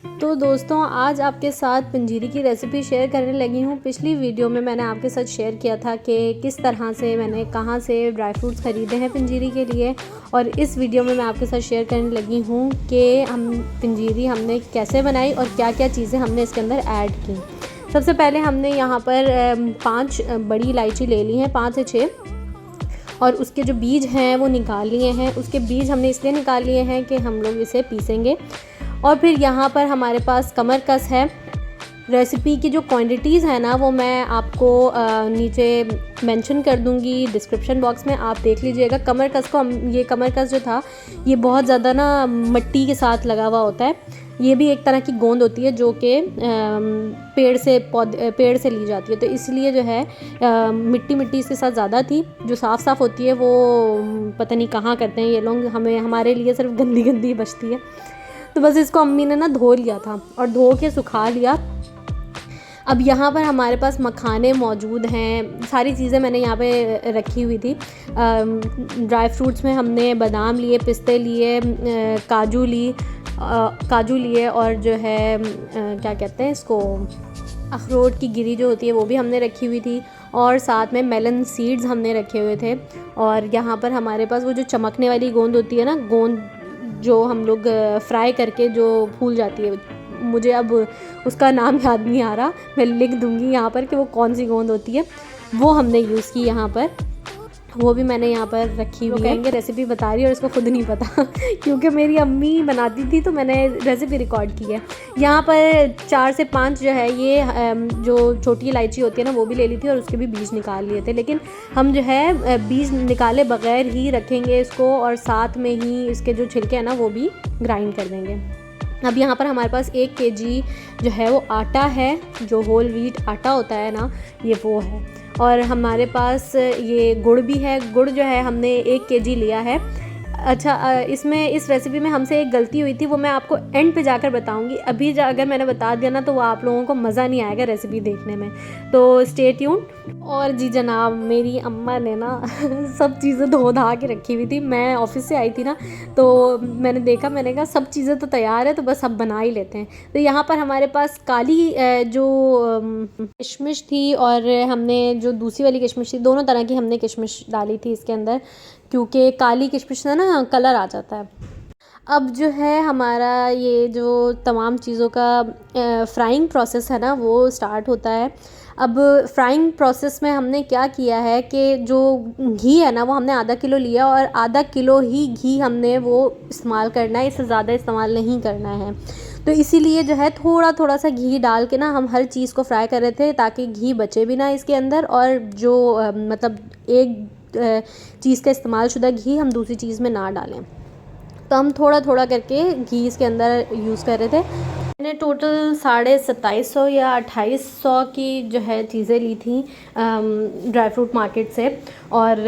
तो दोस्तों आज आपके साथ पंजीरी की रेसिपी शेयर करने लगी हूँ। पिछली वीडियो में मैंने आपके साथ शेयर किया था कि किस तरह से मैंने कहाँ से ड्राई फ्रूट्स ख़रीदे हैं पंजीरी के लिए, और इस वीडियो में मैं आपके साथ शेयर करने लगी हूँ कि हम पंजीरी हमने कैसे बनाई और क्या क्या चीज़ें हमने इसके अंदर ऐड की। सबसे पहले हमने यहाँ पर 5 बड़ी इलायची ले ली हैं, 5 से 6, और उसके जो बीज हैं वो निकाल लिए हैं। उसके बीज हमने इसलिए निकाल लिए हैं कि हम लोग इसे पीसेंगे। और फिर यहाँ पर हमारे पास कमरकस है। रेसिपी की जो क्वांटिटीज़ है ना वो मैं आपको नीचे मेंशन कर दूँगी डिस्क्रिप्शन बॉक्स में, आप देख लीजिएगा। कमरकस को ये कमरकस जो था ये बहुत ज़्यादा ना मिट्टी के साथ लगा हुआ होता है। ये भी एक तरह की गोंद होती है जो कि पेड़ से ली जाती है, तो इसलिए जो है मिट्टी इसके साथ ज़्यादा थी। जो साफ़ होती है वो पता नहीं कहाँ करते हैं ये लोग, हमारे लिए सिर्फ गंदी गंदी बचती है। तो बस इसको अम्मी ने ना धो लिया था और धो के सुखा लिया। अब यहाँ पर हमारे पास मखाने मौजूद हैं, सारी चीज़ें मैंने यहाँ पे रखी हुई थी। ड्राई फ्रूट्स में हमने बादाम लिए, पिस्ते लिए, काजू लिए, और जो है क्या कहते हैं इसको, अखरोट की गिरी जो होती है वो भी हमने रखी हुई थी, और साथ में मेलन सीड्स हमने रखे हुए थे। और यहाँ पर हमारे पास वो जो चमकने वाली गोंद होती है ना, गोंद जो हम लोग फ्राई करके जो फूल जाती है, मुझे अब उसका नाम याद नहीं आ रहा, मैं लिख दूंगी यहाँ पर कि वो कौन सी गोंद होती है, वो हमने यूज़ की यहाँ पर। वो भी मैंने यहाँ पर रखी हुई है। कहेंगे रेसिपी बता रही है और इसको खुद नहीं पता क्योंकि मेरी अम्मी बनाती थी तो मैंने रेसिपी रिकॉर्ड की है। यहाँ पर 4 से 5 जो है ये जो छोटी इलायची होती है ना वो भी ले ली थी, और उसके भी बीज निकाल लिए थे। लेकिन हम जो है बीज निकाले बगैर ही रखेंगे इसको, और साथ में ही इसके जो छिलके हैं ना वो भी ग्राइंड कर देंगे। अब यहाँ पर हमारे पास 1 kg जो है वो आटा है, जो होल व्हीट आटा होता है ना, ये वो है। और हमारे पास ये गुड़ भी है। गुड़ जो है हमने 1 kg लिया है। अच्छा, इसमें इस रेसिपी में हमसे एक गलती हुई थी, वो मैं आपको एंड पे जाकर बताऊंगी। अभी अगर मैंने बता दिया ना तो वो आप लोगों को मज़ा नहीं आएगा रेसिपी देखने में, तो स्टे ट्यून्ड। और जी जनाब, मेरी अम्मा ने ना सब चीज़ें धो धा के रखी हुई थी। मैं ऑफिस से आई थी ना तो मैंने देखा, मैंने कहा सब चीज़ें तो तैयार है तो बस अब बना ही लेते हैं। तो यहाँ पर हमारे पास काली जो किशमिश थी, और हमने जो दूसरी वाली किशमिश थी, दोनों तरह की हमने किशमिश डाली थी इसके अंदर, क्योंकि काली किशमिश से ना कलर आ जाता है। अब जो है हमारा ये जो तमाम चीज़ों का फ्राइंग प्रोसेस है ना वो स्टार्ट होता है। अब फ्राइंग प्रोसेस में हमने क्या किया है कि जो घी है ना वो हमने आधा किलो लिया, और आधा किलो ही घी हमने वो इस्तेमाल करना है, इससे ज़्यादा इस्तेमाल नहीं करना है। तो इसीलिए जो है थोड़ा सा घी डाल के ना हम हर चीज़ को फ्राई कर रहे थे, ताकि घी बचे भी ना इसके अंदर, और जो मतलब एक चीज़ का इस्तेमाल शुदा घी हम दूसरी चीज़ में ना डालें। तो हम थोड़ा करके घी इसके अंदर यूज़ कर रहे थे। मैंने टोटल 2750 या 2800 की जो है चीज़ें ली थी ड्राई फ्रूट मार्केट से। और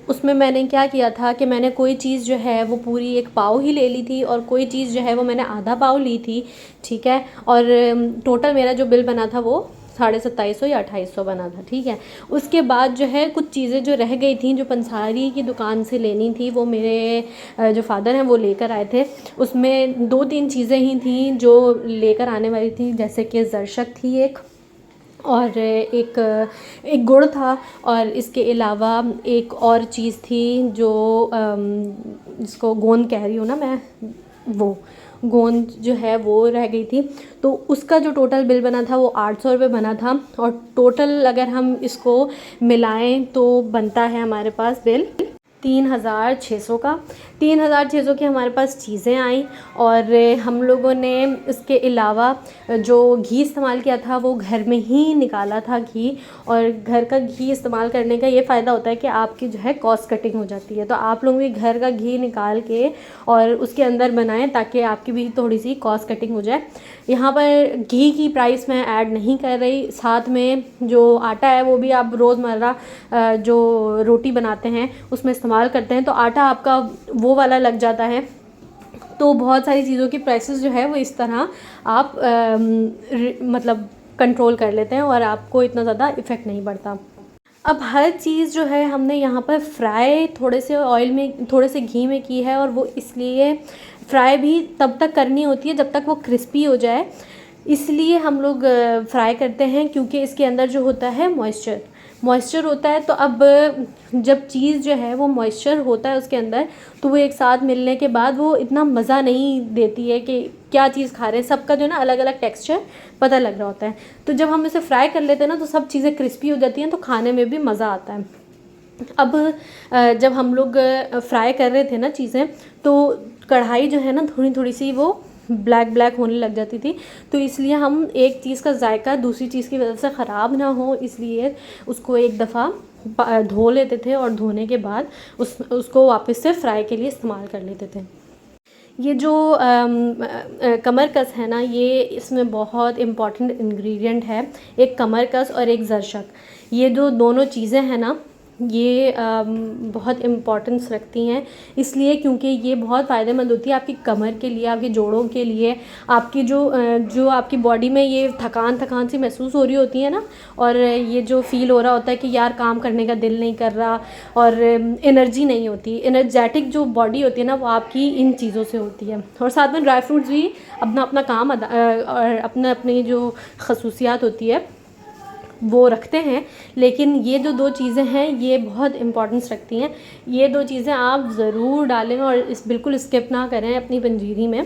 उसमें मैंने क्या किया था कि मैंने कोई चीज़ जो है वो पूरी 1 पाव ही ले ली थी, और कोई चीज़ जो है वो मैंने आधा पाव ली थी, ठीक है। और टोटल मेरा जो बिल बना था वो 2750 या 2800 बना था, ठीक है। उसके बाद जो है कुछ चीज़ें जो रह गई थी, जो पंसारी की दुकान से लेनी थी, वो मेरे जो फादर हैं वो लेकर आए थे। उसमें 2-3 चीज़ें ही थी जो लेकर आने वाली थी, जैसे कि ज़रशक थी एक, और एक गुड़ था, और इसके अलावा एक और चीज़ थी जो जिसको गोंद कह रही हूँ ना मैं, वो गोंद जो है वो रह गई थी। तो उसका जो टोटल बिल बना था वो 800 रुपये बना था, और टोटल अगर हम इसको मिलाएं तो बनता है हमारे पास बिल 3600 का। 3600 की हमारे पास चीज़ें आई, और हम लोगों ने इसके अलावा जो घी इस्तेमाल किया था वो घर में ही निकाला था घी। और घर का घी इस्तेमाल करने का ये फ़ायदा होता है कि आपकी जो है कॉस्ट कटिंग हो जाती है। तो आप लोग भी घर का घी निकाल के और उसके अंदर बनाएं, ताकि आपकी भी थोड़ी सी कॉस्ट कटिंग हो जाए। यहाँ पर घी की प्राइस मैं ऐड नहीं कर रही, साथ में जो आटा है वो भी आप रोज़मर्रा जो रोटी बनाते हैं उसमें इस्तेमाल करते हैं, तो आटा आपका वो वाला लग जाता है। तो बहुत सारी चीज़ों की प्राइसेस जो है वो इस तरह आप मतलब कंट्रोल कर लेते हैं, और आपको इतना ज़्यादा इफ़ेक्ट नहीं पड़ता। अब हर चीज़ जो है हमने यहाँ पर फ्राई थोड़े से ऑयल में, थोड़े से घी में की है, और वो इसलिए फ्राई भी तब तक करनी होती है जब तक वो क्रिस्पी हो जाए, इसलिए हम लोग फ्राई करते हैं, क्योंकि इसके अंदर जो होता है मॉइस्चर होता है। तो अब जब चीज़ जो है वो मॉइस्चर होता है उसके अंदर, तो वो एक साथ मिलने के बाद वो इतना मज़ा नहीं देती है कि क्या चीज़ खा रहे हैं। सबका जो है ना अलग अलग टेक्सचर पता लग रहा होता है। तो जब हम इसे फ्राई कर लेते हैं ना तो सब चीज़ें क्रिस्पी हो जाती हैं, तो खाने में भी मज़ा आता है। अब जब हम लोग फ्राई कर रहे थे ना चीज़ें, तो कढ़ाई जो है ना थोड़ी थोड़ी सी वो ब्लैक होने लग जाती थी। तो इसलिए हम एक चीज़ का जायका दूसरी चीज़ की वजह से ख़राब ना हो, इसलिए उसको एक दफ़ा धो लेते थे और धोने के बाद उसको वापस से फ्राई के लिए इस्तेमाल कर लेते थे। ये जो कमरकस है ना, ये इसमें बहुत इम्पॉर्टेंट इंग्रेडिएंट है। एक कमरकस और एक ज़रशक, ये जो दोनों चीज़ें हैं ना, ये बहुत इम्पॉर्टेंस रखती हैं, इसलिए क्योंकि ये बहुत फ़ायदेमंद होती है आपकी कमर के लिए, आपके जोड़ों के लिए, आपकी जो आपकी बॉडी में ये थकान सी महसूस हो रही होती है ना, और ये जो फ़ील हो रहा होता है कि यार काम करने का दिल नहीं कर रहा और एनर्जी नहीं होती, एनर्जेटिक जो बॉडी होती है ना वो आपकी इन चीज़ों से होती है। और साथ में ड्राई फ्रूट्स भी अपना अपना काम और अपनी जो खसूसियात होती है वो रखते हैं, लेकिन ये जो दो चीज़ें हैं ये बहुत इम्पोर्टेंस रखती हैं। ये दो चीज़ें आप ज़रूर डालें और बिल्कुल स्किप ना करें अपनी पंजीरी में।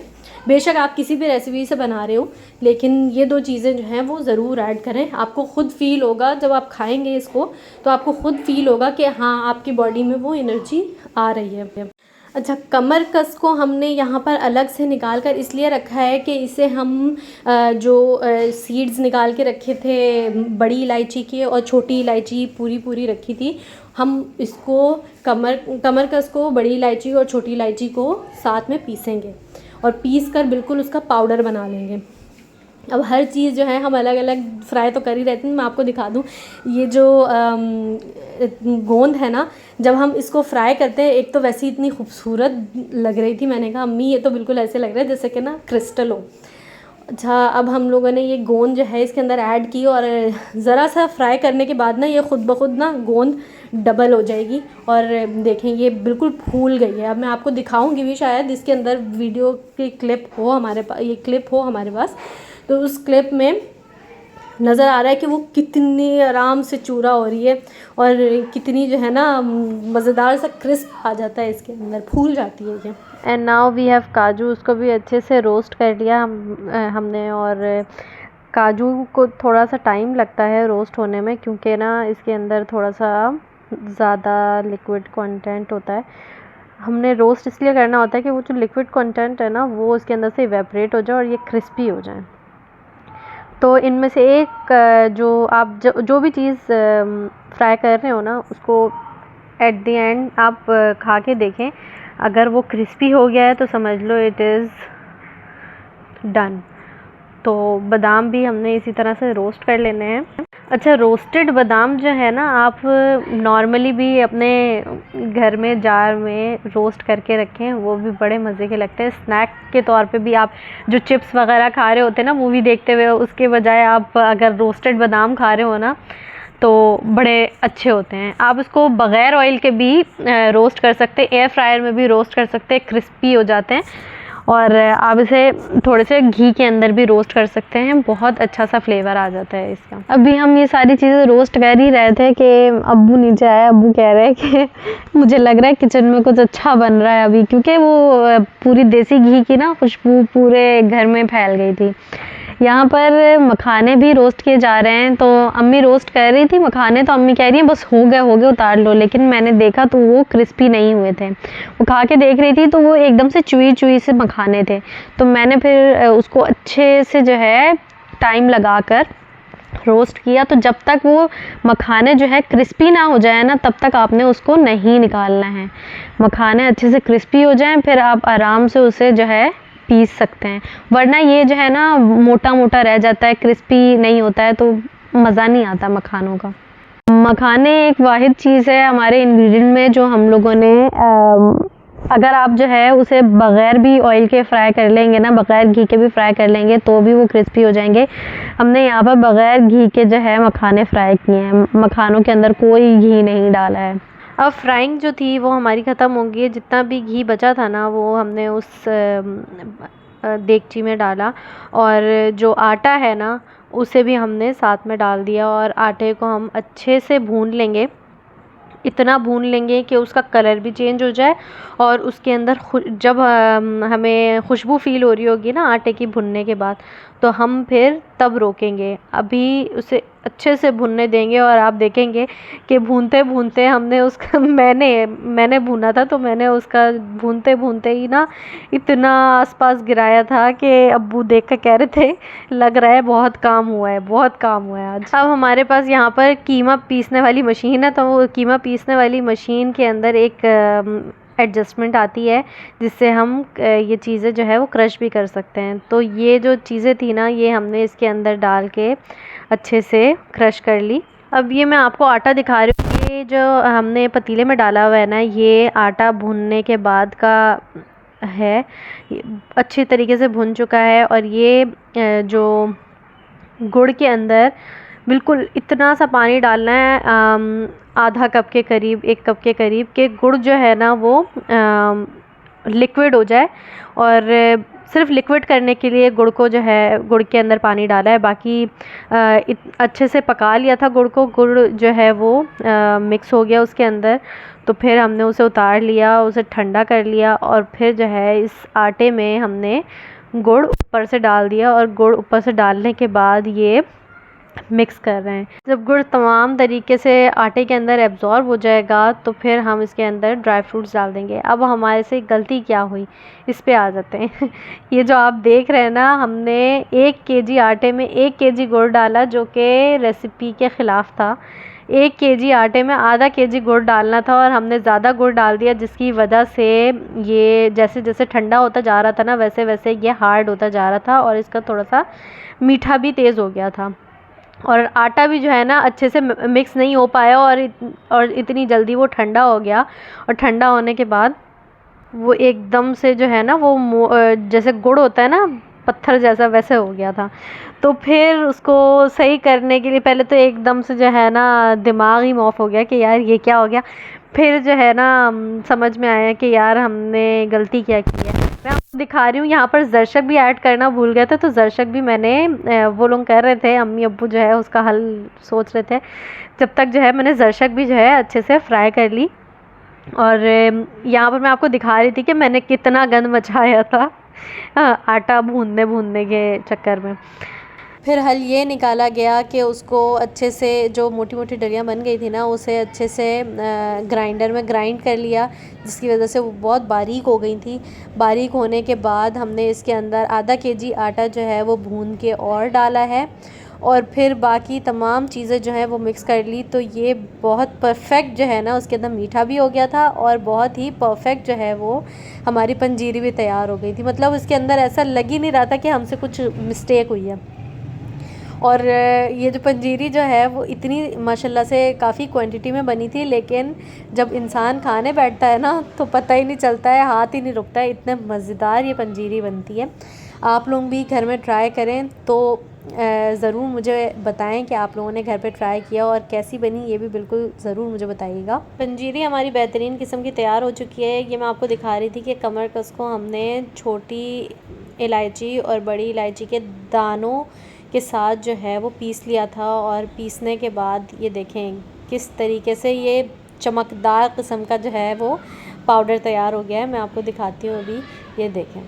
बेशक आप किसी भी रेसिपी से बना रहे हो, लेकिन ये दो चीज़ें जो हैं वो ज़रूर ऐड करें। आपको ख़ुद फ़ील होगा जब आप खाएंगे इसको, तो आपको ख़ुद फ़ील होगा कि हाँ आपकी बॉडी में वो एनर्जी आ रही है। अच्छा, कमरकस को हमने यहाँ पर अलग से निकाल कर इसलिए रखा है कि इसे हम जो सीड्स निकाल के रखे थे बड़ी इलायची के और छोटी इलायची पूरी रखी थी, हम इसको कमरकस को बड़ी इलायची और छोटी इलायची को साथ में पीसेंगे और पीस कर बिल्कुल उसका पाउडर बना लेंगे। अब हर चीज़ जो है हम अलग अलग फ्राई तो कर ही रहते हैं। मैं आपको दिखा दूँ, ये जो गोंद है ना, जब हम इसको फ्राई करते हैं, एक तो वैसे इतनी खूबसूरत लग रही थी, मैंने कहा अम्मी ये तो बिल्कुल ऐसे लग रहा है जैसे कि ना क्रिस्टल हो। अच्छा, अब हम लोगों ने ये गोंद जो है इसके अंदर ऐड की और ज़रा सा फ्राई करने के बाद ना ये ख़ुद ब खुद ना गोंद डबल हो जाएगी और देखें ये बिल्कुल फूल गई है। अब मैं आपको दिखाऊंगी भी, शायद इसके अंदर वीडियो की क्लिप हो हमारे पास, ये क्लिप हो हमारे पास, तो उस क्लिप में नज़र आ रहा है कि वो कितनी आराम से चूरा हो रही है और कितनी जो है ना मज़ेदार सा क्रिस्प आ जाता है, इसके अंदर फूल जाती है ये। एंड नाउ वी हैव काजू, उसको भी अच्छे से रोस्ट कर लिया हमने। और काजू को थोड़ा सा टाइम लगता है रोस्ट होने में, क्योंकि ना इसके अंदर थोड़ा सा ज़्यादा लिक्विड कंटेंट होता है। हमने रोस्ट इसलिए करना होता है कि वो जो लिक्विड कंटेंट है ना वो उसके अंदर से इवेपोरेट हो जाए और ये क्रिस्पी हो जाए। तो इनमें से एक जो आप जो भी चीज़ फ्राई कर रहे हो ना, उसको एट द एंड आप खा के देखें, अगर वो क्रिस्पी हो गया है तो समझ लो इट इज़ डन। तो बादाम भी हमने इसी तरह से रोस्ट कर लेने हैं। अच्छा, रोस्टेड बादाम जो है ना, आप नॉर्मली भी अपने घर में जार में रोस्ट करके रखें, वो भी बड़े मज़े के लगते हैं। स्नैक के तौर पे भी आप जो चिप्स वगैरह खा रहे होते हैं ना मूवी देखते हुए, उसके बजाय आप अगर रोस्टेड बादाम खा रहे हो ना तो बड़े अच्छे होते हैं। आप उसको बग़ैर ऑयल के भी रोस्ट कर सकते हैं, एयर फ्रायर में भी रोस्ट कर सकते हैं, क्रिस्पी हो जाते हैं। और आप इसे थोड़े से घी के अंदर भी रोस्ट कर सकते हैं, बहुत अच्छा सा फ्लेवर आ जाता है इसका। अभी हम ये सारी चीज़ें रोस्ट कर ही रहे थे कि अब्बू नीचे आए। अब्बू कह रहे हैं कि मुझे लग रहा है किचन में कुछ अच्छा बन रहा है अभी, क्योंकि वो पूरी देसी घी की ना खुशबू पूरे घर में फैल गई थी। यहाँ पर मखाने भी रोस्ट किए जा रहे हैं। तो अम्मी रोस्ट कर रही थी मखाने, तो अम्मी कह रही है बस हो गए उतार लो, लेकिन मैंने देखा तो वो क्रिस्पी नहीं हुए थे। वो खा के देख रही थी तो वो एकदम से चुई से मखाने थे। तो मैंने फिर उसको अच्छे से जो है टाइम लगा कर रोस्ट किया। तो जब तक वो मखाने जो है क्रिस्पी ना हो जाए ना, तब तक आपने उसको नहीं निकालना है। मखाने अच्छे से क्रिस्पी हो जाएं, फिर आप आराम से उसे जो है पीस सकते हैं, वरना ये जो है ना मोटा मोटा रह जाता है, क्रिस्पी नहीं होता है, तो मज़ा नहीं आता मखानों का। मखाने एक वाहिद चीज़ है हमारे इंग्रेडिएंट में जो हम लोगों ने अगर आप जो है उसे बग़ैर भी ऑयल के फ्राई कर लेंगे ना, बग़ैर घी के भी फ्राई कर लेंगे तो भी वो क्रिस्पी हो जाएंगे। हमने यहाँ पर बग़ैर घी के जो है मखाने फ्राई किए हैं, मखानों के अंदर कोई घी नहीं डाला है। अब फ्राइंग जो थी वो हमारी ख़त्म हो गई है। जितना भी घी बचा था ना वो हमने उस देगची में डाला, और जो आटा है ना उसे भी हमने साथ में डाल दिया, और आटे को हम अच्छे से भून लेंगे। इतना भून लेंगे कि उसका कलर भी चेंज हो जाए, और उसके अंदर जब हमें खुशबू फ़ील हो रही होगी ना आटे की भुनने के बाद, तो हम फिर तब रोकेंगे। अभी उसे अच्छे से भुनने देंगे, और आप देखेंगे कि भूनते भूनते हमने उसका मैंने भुना था, तो मैंने उसका भूनते भूनते ही ना इतना आसपास गिराया था कि अब्बू देख कर कह रहे थे लग रहा है बहुत काम हुआ है, बहुत काम हुआ है आज। अब हमारे पास यहाँ पर कीमा पीसने वाली मशीन है, तो वो कीमा पीसने वाली मशीन के अंदर एक एडजस्टमेंट आती है जिससे हम ये चीज़ें जो है वो क्रश भी कर सकते हैं। तो ये जो चीज़ें थी ना ये हमने इसके अंदर डाल के अच्छे से क्रश कर ली। अब ये मैं आपको आटा दिखा रही हूँ, ये जो हमने पतीले में डाला हुआ है ना ये आटा भुनने के बाद का है, अच्छी तरीके से भुन चुका है। और ये जो गुड़ के अंदर बिल्कुल इतना सा पानी डालना है, आधा कप के करीब, 1 कप के करीब, के गुड़ जो है ना वो लिक्विड हो जाए। और सिर्फ लिक्विड करने के लिए गुड़ को जो है गुड़ के अंदर पानी डाला है। बाकी अच्छे से पका लिया था गुड़ को, गुड़ जो है वो मिक्स हो गया उसके अंदर। तो फिर हमने उसे उतार लिया, उसे ठंडा कर लिया, और फिर जो है इस आटे में हमने गुड़ ऊपर से डाल दिया, और गुड़ ऊपर से डालने के बाद ये मिक्स कर रहे हैं। जब गुड़ तमाम तरीके से आटे के अंदर एब्जॉर्ब हो जाएगा तो फिर हम इसके अंदर ड्राई फ्रूट्स डाल देंगे। अब हमारे से गलती क्या हुई इस पे आ जाते हैं ये जो आप देख रहे हैं ना, हमने 1 केजी आटे में 1 केजी गुड़ डाला, जो कि रेसिपी के ख़िलाफ़ था। 1 केजी आटे में आधा केजी गुड़ डालना था, और हमने ज़्यादा गुड़ डाल दिया, जिसकी वजह से ये जैसे जैसे ठंडा होता जा रहा था ना वैसे वैसे ये हार्ड होता जा रहा था, और इसका थोड़ा सा मीठा भी तेज़ हो गया था। और आटा भी जो है ना अच्छे से मिक्स नहीं हो पाया, और इतनी जल्दी वो ठंडा हो गया, और ठंडा होने के बाद वो एकदम से जो है ना वो जैसे गुड़ होता है ना पत्थर जैसा, वैसे हो गया था। तो फिर उसको सही करने के लिए पहले तो एकदम से जो है ना दिमाग ही ऑफ हो गया कि यार ये क्या हो गया। फिर जो है ना समझ में आया कि यार हमने गलती क्या की है। मैं आपको दिखा रही हूँ, यहाँ पर ज़रशक भी ऐड करना भूल गया था, तो ज़रशक भी मैंने वो लोग कर रहे थे, अम्मी अब्बू जो है उसका हल सोच रहे थे, जब तक जो है मैंने ज़रशक भी जो है अच्छे से फ्राई कर ली। और यहाँ पर मैं आपको दिखा रही थी कि मैंने कितना गंद मचाया था आटा भूनने भूनने के चक्कर में। फिर हल ये निकाला गया कि उसको अच्छे से जो मोटी मोटी डलियाँ बन गई थी ना उसे अच्छे से ग्राइंडर में ग्राइंड कर लिया, जिसकी वजह से वो बहुत बारीक हो गई थी। बारीक होने के बाद हमने इसके अंदर आधा केजी आटा जो है वो भून के और डाला है, और फिर बाकी तमाम चीज़ें जो हैं वो मिक्स कर ली। तो ये बहुत परफेक्ट जो है ना उसके अंदर मीठा भी हो गया था, और बहुत ही परफेक्ट जो है वो हमारी पंजीरी भी तैयार हो गई थी। मतलब उसके अंदर ऐसा लग ही नहीं रहा था कि हमसे कुछ मिस्टेक हुई है। और ये जो पंजीरी जो है वो इतनी माशाल्लाह से काफ़ी क्वांटिटी में बनी थी, लेकिन जब इंसान खाने बैठता है ना तो पता ही नहीं चलता है, हाथ ही नहीं रुकता है, इतने मज़ेदार ये पंजीरी बनती है। आप लोग भी घर में ट्राई करें तो ज़रूर मुझे बताएं कि आप लोगों ने घर पे ट्राई किया और कैसी बनी, ये भी बिल्कुल ज़रूर मुझे बताइएगा। पंजीरी हमारी बेहतरीन किस्म की तैयार हो चुकी है। ये मैं आपको दिखा रही थी कि कमर कस को हमने छोटी इलायची और बड़ी इलायची के दानों के साथ जो है वो पीस लिया था, और पीसने के बाद ये देखें किस तरीके से ये चमकदार किस्म का जो है वो पाउडर तैयार हो गया है। मैं आपको दिखाती हूँ अभी, ये देखें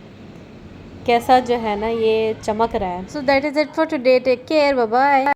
कैसा जो है ना ये चमक रहा है। So that is it for today, take care, bye bye.